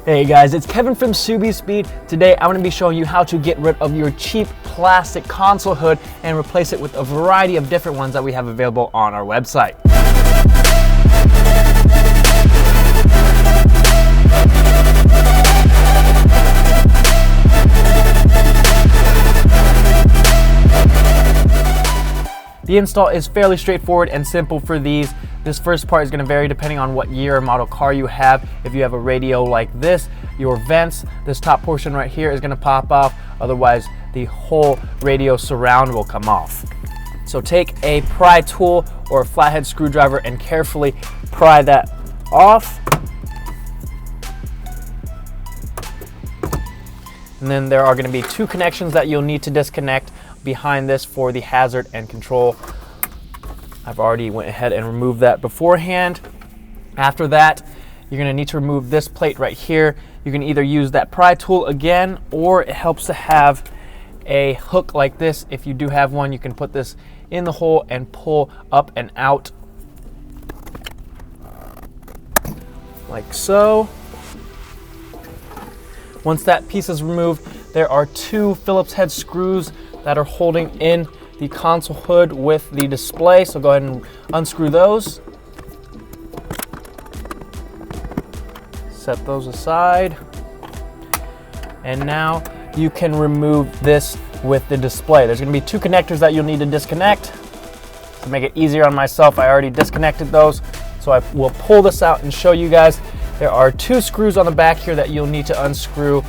Hey guys, it's Kevin from Subispeed. Today I'm going to be showing you how to get rid of your cheap plastic console hood and replace it with a variety of different ones that we have available on our website. The install is fairly straightforward and simple for these. This first part is going to vary depending on what year or model car you have. If you have a radio like this, your vents, this top portion right here is going to pop off. Otherwise, the whole radio surround will come off. So take a pry tool or a flathead screwdriver and carefully pry that off. And then there are going to be two connections that you'll need to disconnect behind this for the hazard and control. I've already went ahead and removed that beforehand. After that, you're going to need to remove this plate right here. You can either use that pry tool again, or it helps to have a hook like this. If you do have one, you can put this in the hole and pull up and out like so. Once that piece is removed, there are two Phillips head screws that are holding in the console hood with the display. So go ahead and unscrew those. Set those aside. And now you can remove this with the display. There's going to be two connectors that you'll need to disconnect. To make it easier on myself, I already disconnected those. So I will pull this out and show you guys. There are two screws on the back here that you'll need to unscrew.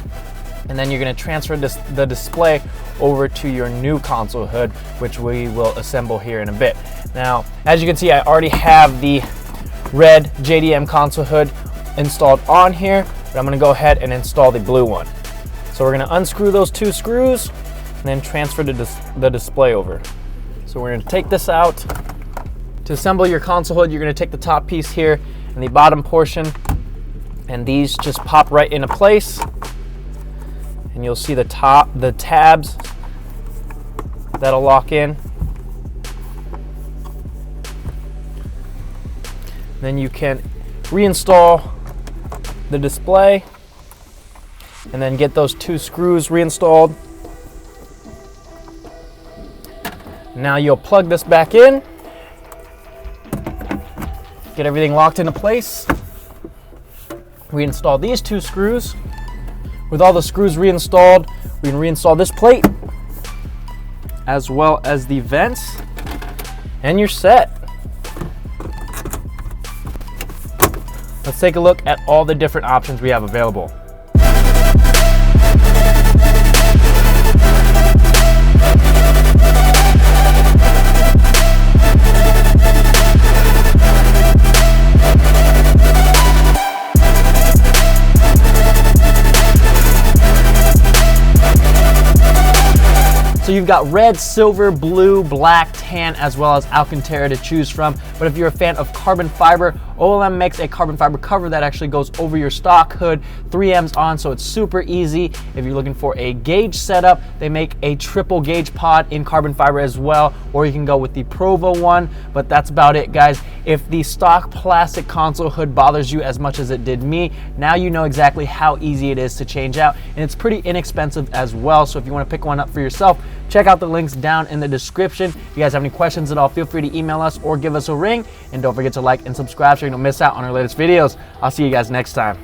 And then you're going to transfer the display over to your new console hood, which we will assemble here in a bit. Now, as you can see, I already have the red JDM console hood installed on here, but I'm going to go ahead and install the blue one. So we're going to unscrew those two screws and then transfer the display over. So we're going to take this out. To assemble your console hood, you're going to take the top piece here and the bottom portion, and these just pop right into place. And you'll see the tabs that'll lock in. Then you can reinstall the display and then get those two screws reinstalled. Now you'll plug this back in, get everything locked into place. Reinstall these two screws. With all the screws reinstalled, we can reinstall this plate as well as the vents, and you're set. Let's take a look at all the different options we have available. So you've got red, silver, blue, black, tan, as well as Alcantara to choose from. But if you're a fan of carbon fiber, OLM makes a carbon fiber cover that actually goes over your stock hood, 3M's on, so it's super easy. If you're looking for a gauge setup, they make a triple gauge pod in carbon fiber as well, or you can go with the Provo one, but that's about it, guys. If the stock plastic console hood bothers you as much as it did me, now you know exactly how easy it is to change out, and it's pretty inexpensive as well. So if you want to pick one up for yourself, check out the links down in the description. If you guys have any questions at all, feel free to email us or give us a ring. And don't forget to like and subscribe so you don't miss out on our latest videos. I'll see you guys next time.